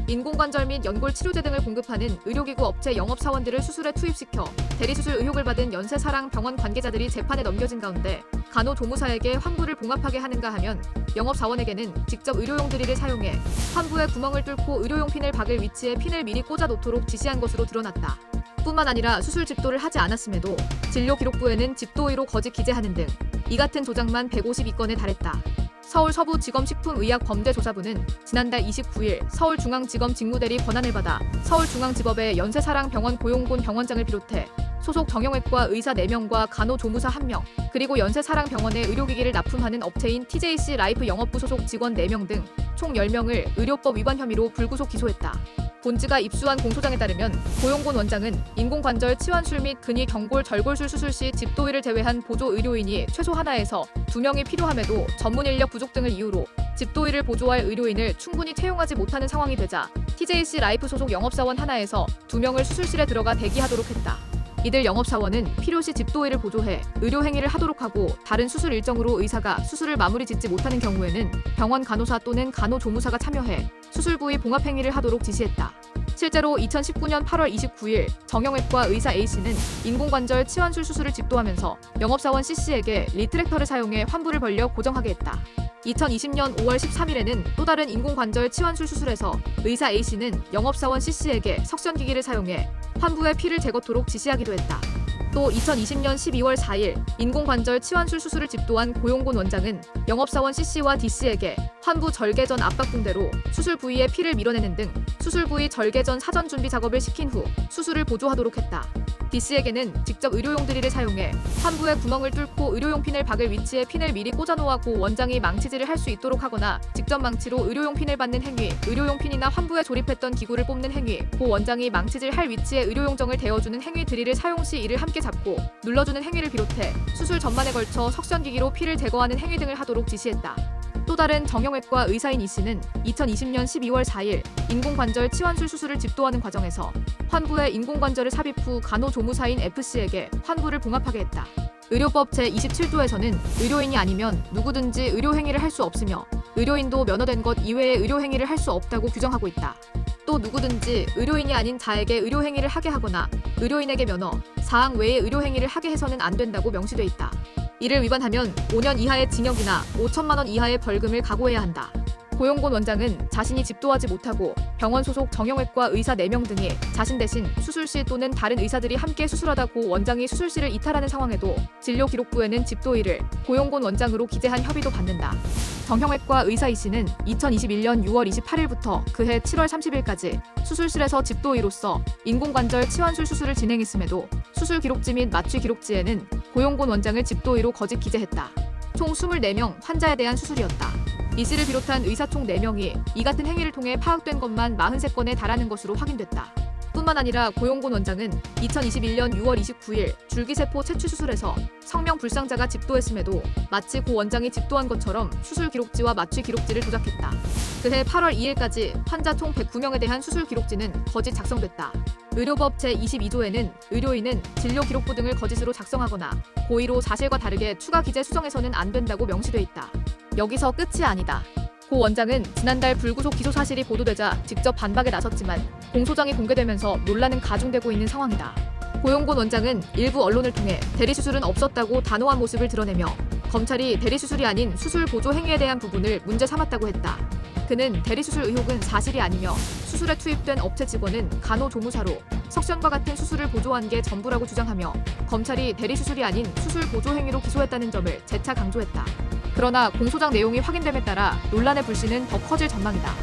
인공관절 및 연골 치료제 등을 공급하는 의료기구 업체 영업사원들을 수술에 투입시켜 대리수술 의혹을 받은 연세사랑 병원 관계자들이 재판에 넘겨진 가운데 간호조무사에게 환부를 봉합하게 하는가 하면 영업사원에게는 직접 의료용 드릴을 사용해 환부에 구멍을 뚫고 의료용 핀을 박을 위치에 핀을 미리 꽂아 놓도록 지시한 것으로 드러났다. 뿐만 아니라 수술 집도를 하지 않았음에도 진료기록부에는 집도의로 거짓 기재하는 등 이 같은 조작만 152건에 달했다. 서울서부지검식품의학범죄조사부는 지난달 29일 서울중앙지검 직무대리 권한을 받아 서울중앙지법에 연세사랑 병원 고용곤 병원장을 비롯해 소속 정형외과 의사 4명과 간호조무사 1명, 그리고 연세사랑 병원에 의료기기를 납품하는 업체인 TJC 라이프 영업부 소속 직원 4명 등 총 10명을 의료법 위반 혐의로 불구속 기소했다. 본지가 입수한 공소장에 따르면 고용곤 원장은 인공관절 치환술 및 근위 경골 절골술 수술 시 집도의를 제외한 보조 의료인이 최소 하나에서 2명이 필요함에도 전문 인력 부족 등을 이유로 집도의를 보조할 의료인을 충분히 채용하지 못하는 상황이 되자 TJC 라이프 소속 영업사원 하나에서 2명을 수술실에 들어가 대기하도록 했다. 이들 영업사원은 필요시 집도의를 보조해 의료행위를 하도록 하고 다른 수술 일정으로 의사가 수술을 마무리 짓지 못하는 경우에는 병원 간호사 또는 간호조무사가 참여해 수술 부위 봉합행위를 하도록 지시했다. 실제로 2019년 8월 29일 정형외과 의사 A씨는 인공관절 치환술 수술을 집도하면서 영업사원 C씨에게 리트랙터를 사용해 환부를 벌려 고정하게 했다. 2020년 5월 13일에는 또 다른 인공관절 치환술 수술에서 의사 A씨는 영업사원 C씨에게 석션기기를 사용해 환부의 피를 제거토록 지시하기도 했다. 또 2020년 12월 4일 인공관절 치환술 수술을 집도한 고용곤 원장은 영업사원 C씨와 D씨에게 환부 절개 전 압박붕대로 수술 부위에 피를 밀어내는 등 수술 부위 절개 전 사전 준비 작업을 시킨 후 수술을 보조하도록 했다. D씨에게는 직접 의료용 드릴을 사용해 환부에 구멍을 뚫고 의료용 핀을 박을 위치에 핀을 미리 꽂아놓아 고 원장이 망치질을 할 수 있도록 하거나 직접 망치로 의료용 핀을 받는 행위, 의료용 핀이나 환부에 조립했던 기구를 뽑는 행위, 고 원장이 망치질할 위치에 의료용 정을 대어주는 행위 드릴을 사용 시 이를 함께 잡고 눌러주는 행위를 비롯해 수술 전반에 걸쳐 석션기기로 피를 제거하는 행위 등을 하도록 지시했다. 또 다른 정형외과 의사인 E씨는 2020년 12월 4일 인공관절 치환술 수술을 집도하는 과정에서 환부에 인공관절을 삽입 후 간호조무사인 F씨에게 환부를 봉합하게 했다. 의료법 제27조에서는 의료인이 아니면 누구든지 의료행위를 할 수 없으며 의료인도 면허된 것 이외의 의료행위를 할 수 없다고 규정하고 있다. 또 누구든지 의료인이 아닌 자에게 의료행위를 하게 하거나 의료인에게 면허, 사항 외의 의료행위를 하게 해서는 안 된다고 명시돼 있다. 이를 위반하면 5년 이하의 징역이나 5천만 원 이하의 벌금을 각오해야 한다. 고용곤 원장은 자신이 집도하지 못하고 병원 소속 정형외과 의사 4명 등이 자신 대신 수술실 또는 다른 의사들이 함께 수술하다 고 원장이 수술실을 이탈하는 상황에도 진료기록부에는 집도의를 고용곤 원장으로 기재한 협의도 받는다. 정형외과 의사 E씨는 2021년 6월 28일부터 그해 7월 30일까지 수술실에서 집도의로서 인공관절 치환술 수술을 진행했음에도 수술 기록지 및 마취 기록지에는 고용곤 원장을 집도의로 거짓 기재했다. 총 24명 환자에 대한 수술이었다. E씨를 비롯한 의사 총 4명이 이 같은 행위를 통해 파악된 것만 43건에 달하는 것으로 확인됐다. 뿐만 아니라 고용곤 원장은 2021년 6월 29일 줄기세포 채취 수술에서 성명불상자가 집도했음에도 마치 고 원장이 집도한 것처럼 수술 기록지와 마취 기록지를 조작했다. 그해 8월 2일까지 환자 총 109명에 대한 수술 기록지는 거짓 작성됐다. 의료법 제22조에는 의료인은 진료기록부 등을 거짓으로 작성하거나 고의로 사실과 다르게 추가 기재 수정해서는 안 된다고 명시돼 있다. 여기서 끝이 아니다. 고 원장은 지난달 불구속 기소 사실이 보도되자 직접 반박에 나섰지만 공소장이 공개되면서 논란은 가중되고 있는 상황이다. 고용곤 원장은 일부 언론을 통해 대리수술은 없었다고 단호한 모습을 드러내며 검찰이 대리수술이 아닌 수술 보조 행위에 대한 부분을 문제 삼았다고 했다. 그는 대리수술 의혹은 사실이 아니며 수술에 투입된 업체 직원은 간호조무사로 석션과 같은 수술을 보조한 게 전부라고 주장하며 검찰이 대리수술이 아닌 수술 보조 행위로 기소했다는 점을 재차 강조했다. 그러나 공소장 내용이 확인됨에 따라 논란의 불씨는 더 커질 전망이다.